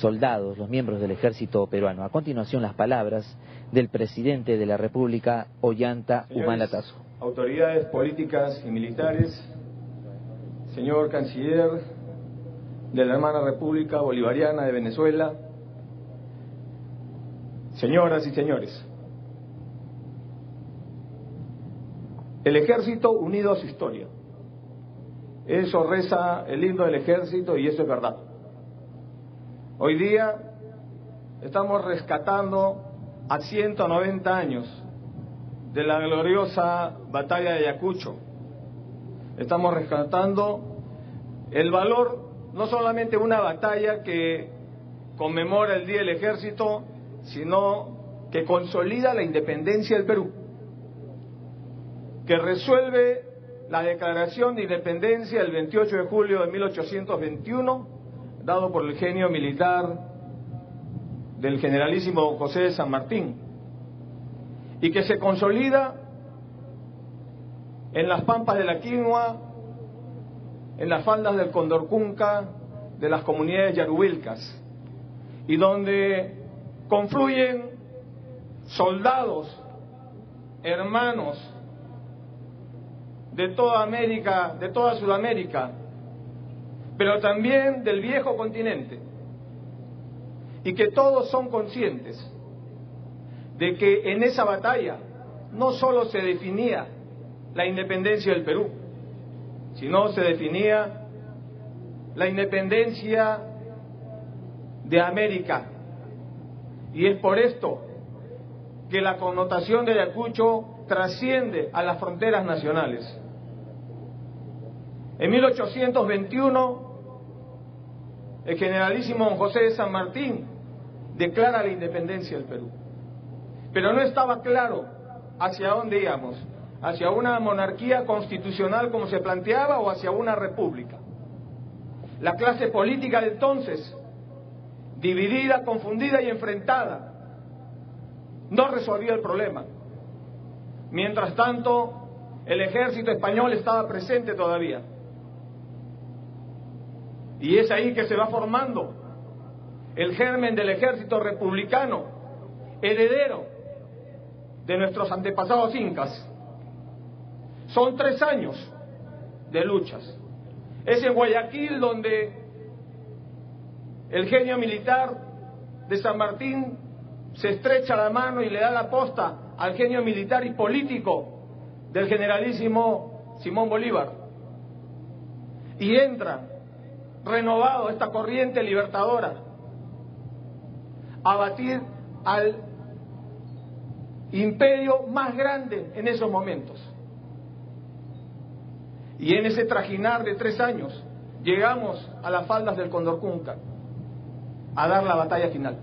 soldados, los miembros del ejército peruano. A continuación, las palabras del presidente de la República, Ollanta Humala Tazo. Autoridades políticas y militares, señor canciller de la hermana República Bolivariana de Venezuela, señoras y señores, el ejército unido a su historia. Eso reza el himno del ejército y eso es verdad. Hoy día estamos rescatando a 190 años de la gloriosa batalla de Ayacucho. Estamos rescatando el valor, no solamente una batalla que conmemora el Día del Ejército, sino que consolida la independencia del Perú, que resuelve la declaración de independencia del 28 de julio de 1821, dado por el genio militar del generalísimo don José de San Martín, y que se consolida en las pampas de la Quinua, en las faldas del Condorcunca, de las comunidades yarubilcas, y donde confluyen soldados, hermanos de toda América, de toda Sudamérica, pero también del viejo continente, y que todos son conscientes de que en esa batalla no solo se definía la independencia del Perú, sino se definía la independencia de América. Y es por esto que la connotación de Ayacucho trasciende a las fronteras nacionales. En 1821, el generalísimo don José de San Martín declara la independencia del Perú. Pero no estaba claro hacia dónde íbamos, hacia una monarquía constitucional como se planteaba o hacia una república. La clase política de entonces, dividida, confundida y enfrentada, no resolvía el problema. Mientras tanto, el ejército español estaba presente todavía. Y es ahí que se va formando el germen del ejército republicano, heredero de nuestros antepasados incas. Son 3 años de luchas. Es en Guayaquil donde el genio militar de San Martín se estrecha la mano y le da la posta al genio militar y político del generalísimo Simón Bolívar. Y entra renovado esta corriente libertadora a batir al imperio más grande en esos momentos. Y en ese trajinar de 3 años llegamos a las faldas del Condorcunca a dar la batalla final.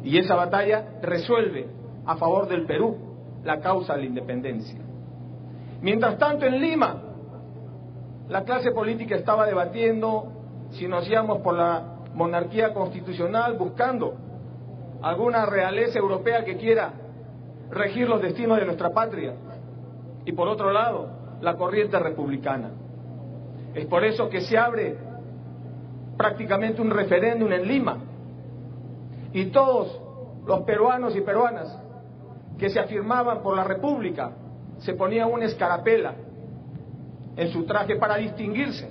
Y esa batalla resuelve a favor del Perú la causa de la independencia. Mientras tanto, en Lima, la clase política estaba debatiendo si nos íbamos por la monarquía constitucional, buscando alguna realeza europea que quiera regir los destinos de nuestra patria, y por otro lado, la corriente republicana. Es por eso que se abre prácticamente un referéndum en Lima, y todos los peruanos y peruanas que se afirmaban por la república se ponían una escarapela en su traje para distinguirse.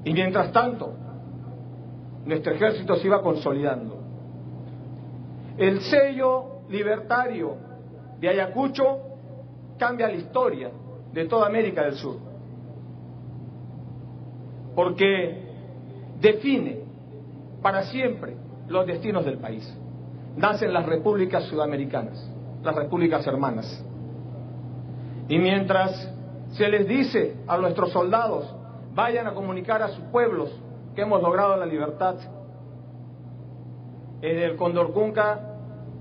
Y mientras tanto, nuestro ejército se iba consolidando. El sello libertario de Ayacucho cambia la historia de toda América del Sur, porque define para siempre los destinos del país. Nacen las repúblicas sudamericanas, las repúblicas hermanas. Y mientras se les dice a nuestros soldados, vayan a comunicar a sus pueblos que hemos logrado la libertad, en el Condorcunca,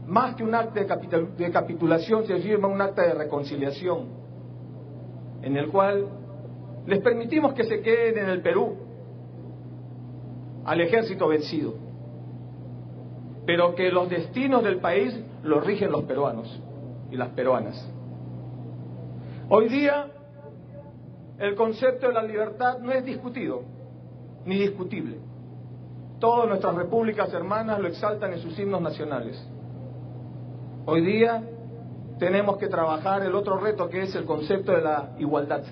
más que un acta de capitulación, se firma un acta de reconciliación, en el cual les permitimos que se queden en el Perú al ejército vencido, pero que los destinos del país los rigen los peruanos y las peruanas. Hoy día el concepto de la libertad no es discutido, ni discutible. Todas nuestras repúblicas hermanas lo exaltan en sus himnos nacionales. Hoy día tenemos que trabajar el otro reto, que es el concepto de la igualdad.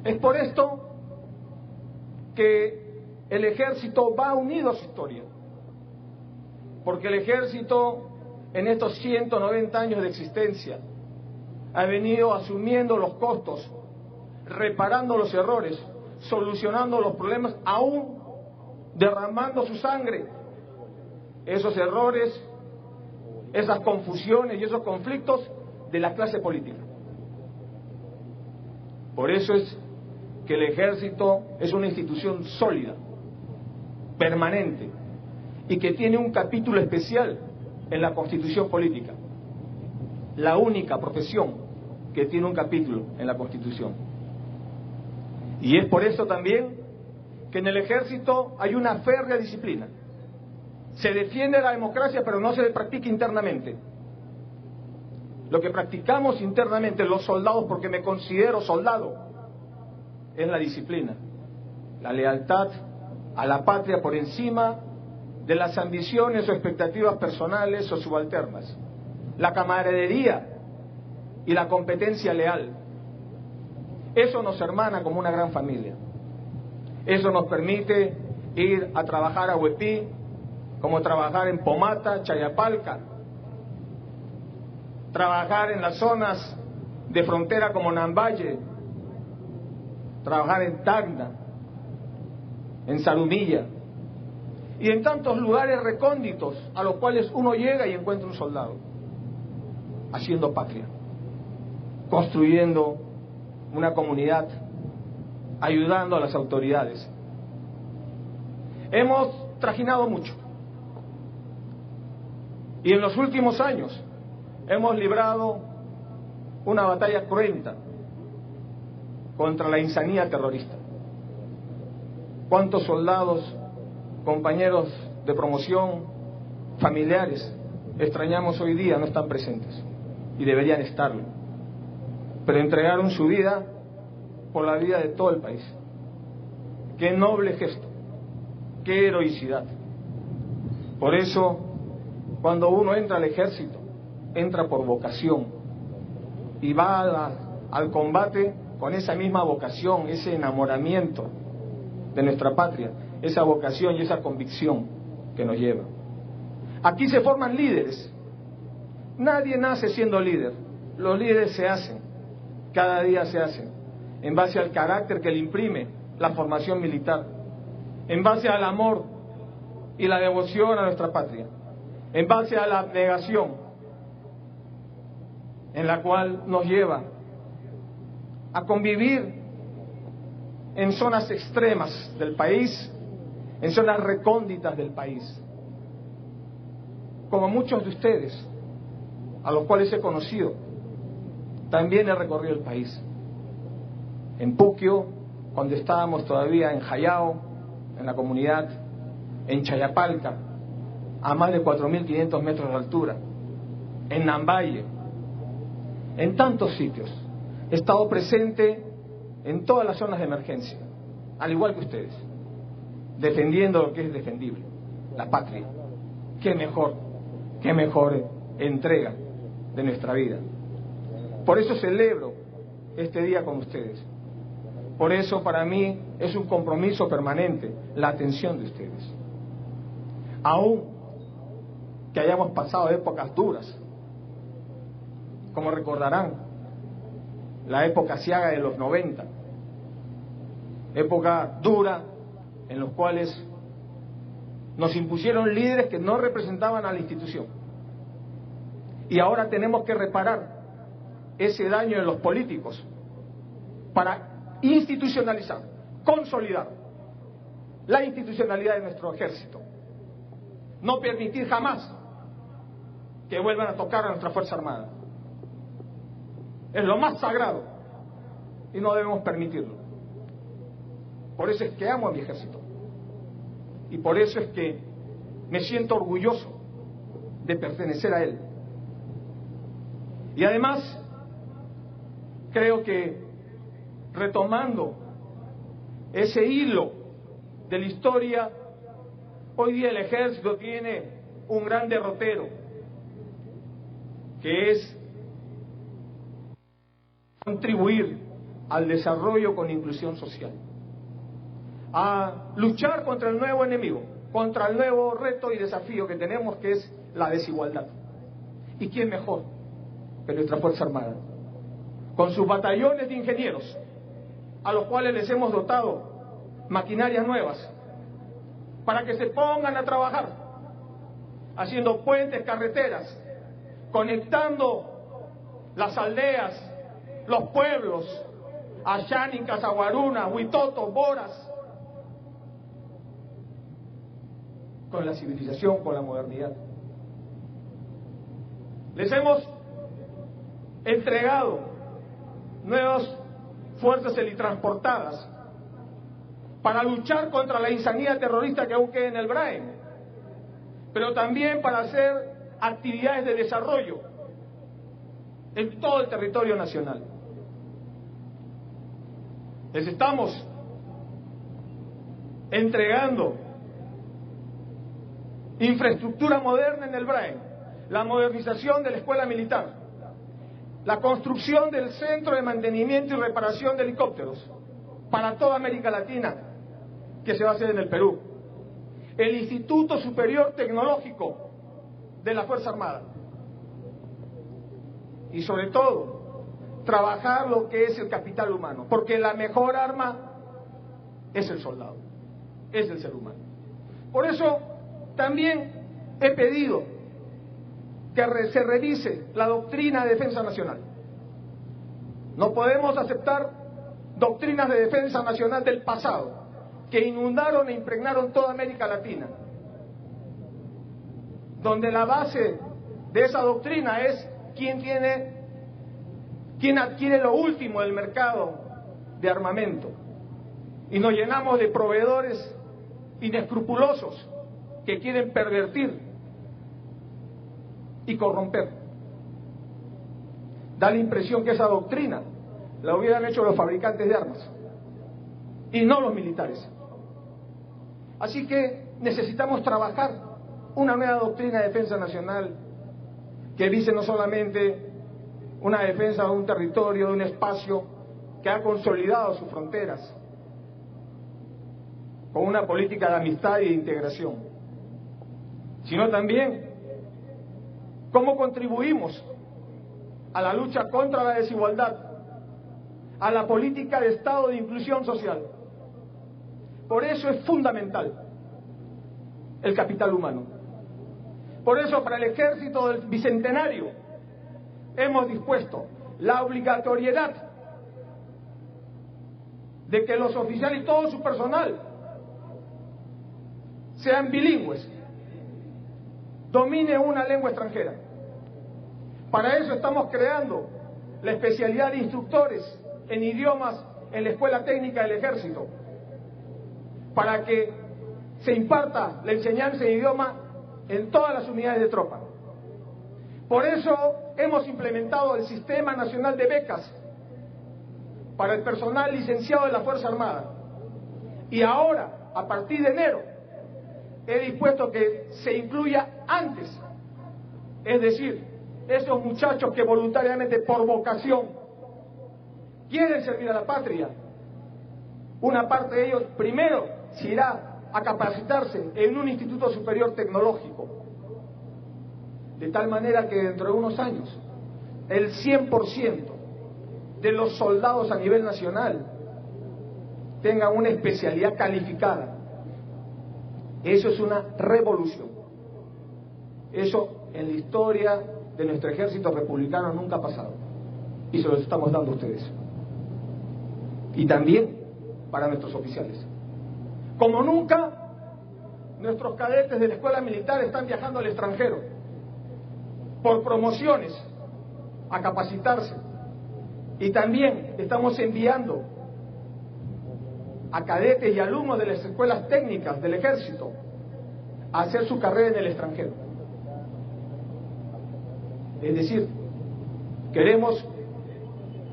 Es por esto que el ejército va unido a su historia, porque el ejército en estos 190 años de existencia ha venido asumiendo los costos, reparando los errores, solucionando los problemas, aún derramando su sangre. Esos errores, esas confusiones y esos conflictos de la clase política. Por eso es que el ejército es una institución sólida, permanente, y que tiene un capítulo especial en la Constitución política. La única profesión que tiene un capítulo en la Constitución. Y es por eso también que en el ejército hay una férrea disciplina. Se defiende la democracia, pero no se practica internamente. Lo que practicamos internamente los soldados, porque me considero soldado, es la disciplina, la lealtad a la patria por encima de las ambiciones o expectativas personales o subalternas, la camaradería y la competencia leal. Eso nos hermana como una gran familia. Eso nos permite ir a trabajar a Huepí, como trabajar en Pomata, Chayapalca, trabajar en las zonas de frontera como Nambaye, trabajar en Tacna, en Zarumilla y en tantos lugares recónditos a los cuales uno llega y encuentra un soldado haciendo patria, construyendo una comunidad, ayudando a las autoridades. Hemos trajinado mucho y en los últimos años hemos librado una batalla cruenta contra la insanía terrorista. ¿Cuántos soldados, compañeros de promoción, familiares, extrañamos hoy día, no están presentes y deberían estarlo? Pero entregaron su vida por la vida de todo el país. Qué noble gesto, qué heroicidad. Por eso, cuando uno entra al ejército, entra por vocación y va al combate con esa misma vocación, ese enamoramiento de nuestra patria, esa vocación y esa convicción que nos lleva. Aquí se forman líderes. Nadie nace siendo líder. Los líderes se hacen, cada día se hacen, en base al carácter que le imprime la formación militar, en base al amor y la devoción a nuestra patria, en base a la abnegación en la cual nos lleva a convivir en zonas extremas del país, en zonas recónditas del país, como muchos de ustedes, a los cuales he conocido. También he recorrido el país, en Puquio, cuando estábamos todavía en Jayao, en la comunidad, en Chayapalca, a más de 4.500 metros de altura, en Nambaye, en tantos sitios. He estado presente en todas las zonas de emergencia, al igual que ustedes, defendiendo lo que es defendible, la patria. Qué mejor entrega de nuestra vida. Por eso celebro este día con ustedes. Por eso para mí es un compromiso permanente la atención de ustedes. Aún que hayamos pasado épocas duras, como recordarán, la época ciaga de los 90, época dura en los cuales nos impusieron líderes que no representaban a la institución. Y ahora tenemos que reparar ese daño en los políticos para institucionalizar, consolidar la institucionalidad de nuestro ejército. No permitir jamás que vuelvan a tocar a nuestra Fuerza Armada. Es lo más sagrado y no debemos permitirlo. Por eso es que amo a mi ejército y por eso es que me siento orgulloso de pertenecer a él. Y además creo que retomando ese hilo de la historia, hoy día el ejército tiene un gran derrotero, que es contribuir al desarrollo con inclusión social, a luchar contra el nuevo enemigo, contra el nuevo reto y desafío que tenemos, que es la desigualdad. ¿Y quién mejor que nuestra Fuerza Armada? Con sus batallones de ingenieros, a los cuales les hemos dotado maquinarias nuevas, para que se pongan a trabajar, haciendo puentes, carreteras, conectando las aldeas, los pueblos, Ayanin, Casaguaruna, Huitoto, Boras, con la civilización, con la modernidad. Les hemos entregado nuevas fuerzas helitransportadas para luchar contra la insanidad terrorista que aún queda en el Brain, pero también para hacer actividades de desarrollo en todo el territorio nacional. Les estamos entregando infraestructura moderna en el Brain, la modernización de la escuela militar, la construcción del centro de mantenimiento y reparación de helicópteros para toda América Latina, que se va a hacer en el Perú, el Instituto Superior Tecnológico de la Fuerza Armada, y sobre todo trabajar lo que es el capital humano, porque la mejor arma es el soldado, es el ser humano. Por eso también he pedido que se revise la doctrina de defensa nacional. No podemos aceptar doctrinas de defensa nacional del pasado que inundaron e impregnaron toda América Latina, donde la base de esa doctrina es quién adquiere lo último del mercado de armamento, y nos llenamos de proveedores inescrupulosos que quieren pervertir y corromper. Da la impresión que esa doctrina la hubieran hecho los fabricantes de armas y no los militares. Así que necesitamos trabajar una nueva doctrina de defensa nacional que dice no solamente una defensa de un territorio, de un espacio que ha consolidado sus fronteras con una política de amistad y de integración, sino también cómo contribuimos a la lucha contra la desigualdad, a la política de Estado de inclusión social. Por eso es fundamental el capital humano. Por eso, para el ejército del Bicentenario hemos dispuesto la obligatoriedad de que los oficiales y todo su personal sean bilingües, dominen una lengua extranjera. Para eso estamos creando la especialidad de instructores en idiomas en la Escuela Técnica del Ejército, para que se imparta la enseñanza de idioma en todas las unidades de tropa. Por eso hemos implementado el Sistema Nacional de Becas para el personal licenciado de la Fuerza Armada. Y ahora, a partir de enero, he dispuesto que se incluya antes, es decir, esos muchachos que voluntariamente, por vocación, quieren servir a la patria. Una parte de ellos primero se irá a capacitarse en un instituto superior tecnológico, de tal manera que dentro de unos años el 100% de los soldados a nivel nacional tengan una especialidad calificada. Eso es una revolución. Eso en la historia de nuestro ejército republicano nunca ha pasado, y se los estamos dando a ustedes, y también para nuestros oficiales. Como nunca, nuestros cadetes de la escuela militar están viajando al extranjero por promociones a capacitarse, y también estamos enviando a cadetes y alumnos de las escuelas técnicas del ejército a hacer su carrera en el extranjero. Es decir, queremos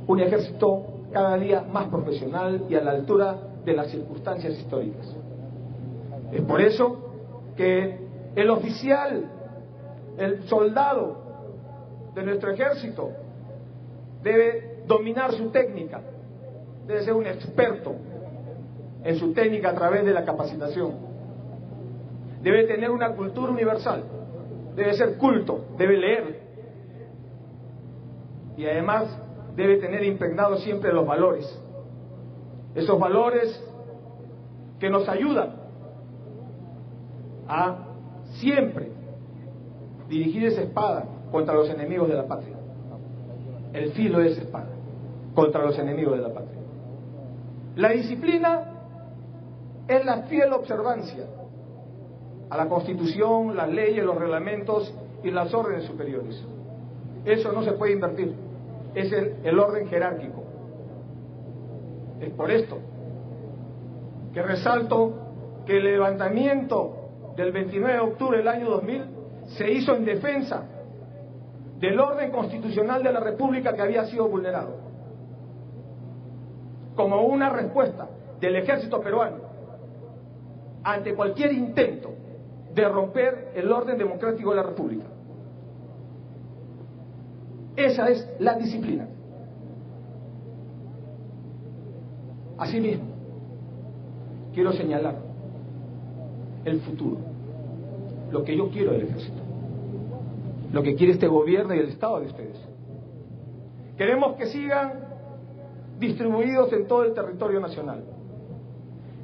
un ejército cada día más profesional y a la altura de las circunstancias históricas. Es por eso que el oficial, el soldado de nuestro ejército debe dominar su técnica, debe ser un experto en su técnica a través de la capacitación, debe tener una cultura universal, debe ser culto, debe leer y además debe tener impregnados siempre los valores, esos valores que nos ayudan a siempre dirigir esa espada contra los enemigos de la patria, el filo de esa espada contra los enemigos de la patria. La disciplina es la fiel observancia a la Constitución, las leyes, los reglamentos y las órdenes superiores. Eso no se puede invertir, es el orden jerárquico. Es por esto que resalto que el levantamiento del 29 de octubre del año 2000 se hizo en defensa del orden constitucional de la República que había sido vulnerado, como una respuesta del ejército peruano ante cualquier intento de romper el orden democrático de la República. Esa es la disciplina. Asimismo, quiero señalar el futuro, lo que yo quiero del ejército, lo que quiere este gobierno y el Estado de ustedes. Queremos que sigan distribuidos en todo el territorio nacional,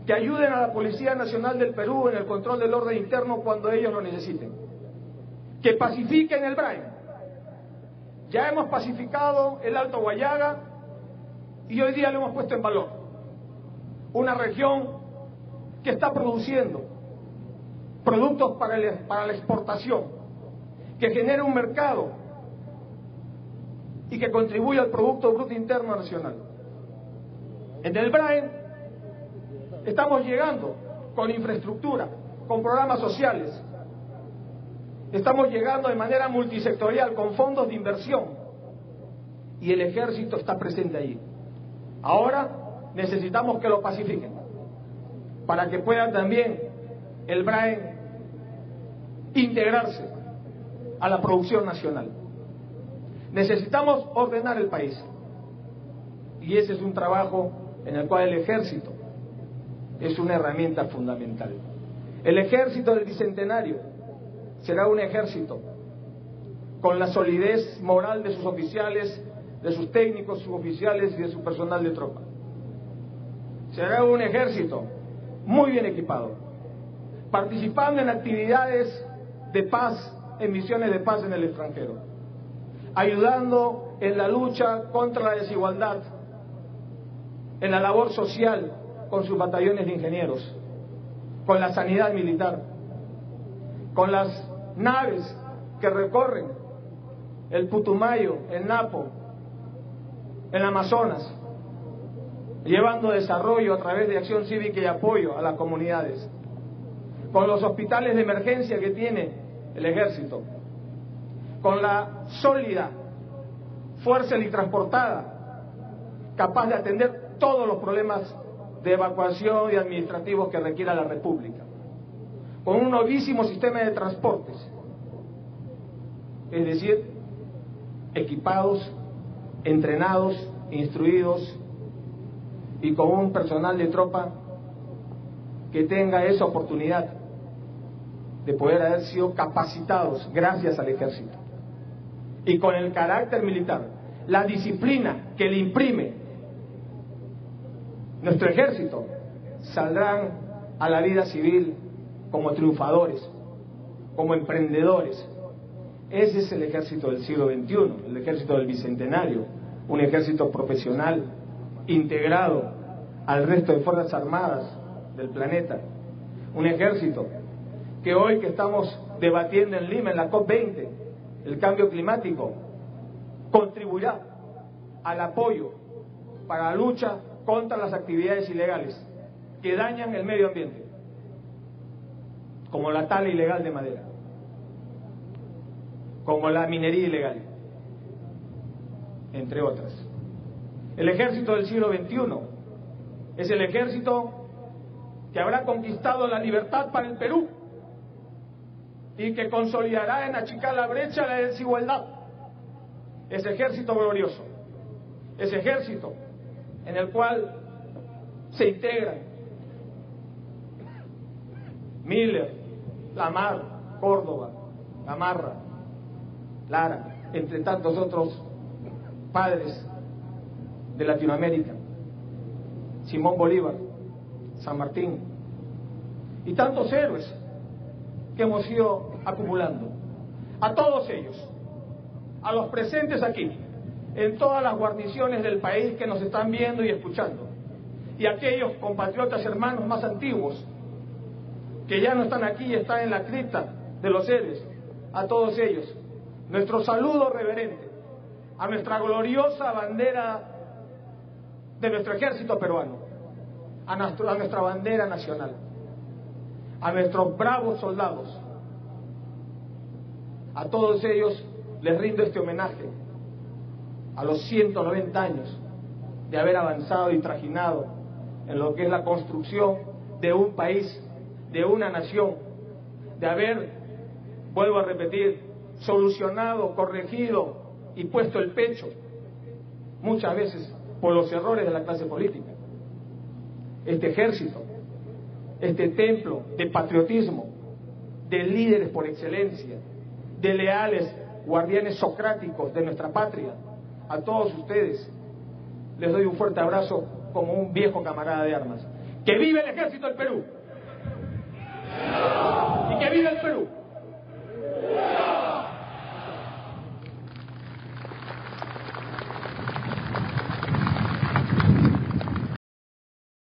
que ayuden a la Policía Nacional del Perú en el control del orden interno cuando ellos lo necesiten, que pacifiquen el Brain. Ya hemos pacificado el Alto Guayaga y hoy día lo hemos puesto en valor. Una región que está produciendo productos para la exportación, que genera un mercado y que contribuye al Producto Bruto Interno Nacional. En el Brain estamos llegando con infraestructura, con programas sociales, estamos llegando de manera multisectorial, con fondos de inversión, y el ejército está presente allí. Ahora necesitamos que lo pacifiquen, para que pueda también el Brain integrarse a la producción nacional. Necesitamos ordenar el país, y ese es un trabajo en el cual el ejército es una herramienta fundamental. El ejército del Bicentenario será un ejército con la solidez moral de sus oficiales, de sus técnicos, suboficiales y de su personal de tropa. Será un ejército muy bien equipado, participando en actividades de paz, en misiones de paz en el extranjero, ayudando en la lucha contra la desigualdad, en la labor social con sus batallones de ingenieros, con la sanidad militar, con las naves que recorren el Putumayo, el Napo, el Amazonas, llevando desarrollo a través de acción cívica y apoyo a las comunidades, con los hospitales de emergencia que tiene el ejército, con la sólida fuerza transportada, capaz de atender todos los problemas de evacuación y administrativos que requiera la República, con un novísimo sistema de transportes, es decir, equipados, entrenados, instruidos y con un personal de tropa que tenga esa oportunidad de poder haber sido capacitados gracias al ejército, y con el carácter militar, la disciplina que le imprime nuestro ejército, saldrán a la vida civil como triunfadores, como emprendedores. Ese es el ejército del siglo XXI, el ejército del Bicentenario, un ejército profesional, integrado al resto de fuerzas armadas del planeta, un ejército que hoy que estamos debatiendo en Lima, en la COP20, el cambio climático, contribuirá al apoyo para la lucha contra las actividades ilegales que dañan el medio ambiente, como la tala ilegal de madera, como la minería ilegal, entre otras. El ejército del siglo XXI es el ejército que habrá conquistado la libertad para el Perú y que consolidará en achicar la brecha de la desigualdad. Ese ejército glorioso, ese ejército en el cual se integran Miller, Lamar, Córdoba, Gamarra, Lara, entre tantos otros padres de Latinoamérica, Simón Bolívar, San Martín y tantos héroes que hemos ido acumulando. A todos ellos, a los presentes aquí, en todas las guarniciones del país que nos están viendo y escuchando, y aquellos compatriotas hermanos más antiguos que ya no están aquí y están en la cripta de los héroes, a todos ellos, nuestro saludo reverente a nuestra gloriosa bandera de nuestro ejército peruano, a nuestra bandera nacional, a nuestros bravos soldados. A todos ellos les rindo este homenaje a los 190 años de haber avanzado y trajinado en lo que es la construcción de un país, de una nación, de haber, vuelvo a repetir, solucionado, corregido y puesto el pecho muchas veces por los errores de la clase política. Este ejército, este templo de patriotismo, de líderes por excelencia, de leales guardianes socráticos de nuestra patria, a todos ustedes les doy un fuerte abrazo como un viejo camarada de armas. ¡Que vive el ejército del Perú! ¡Y que vive el Perú!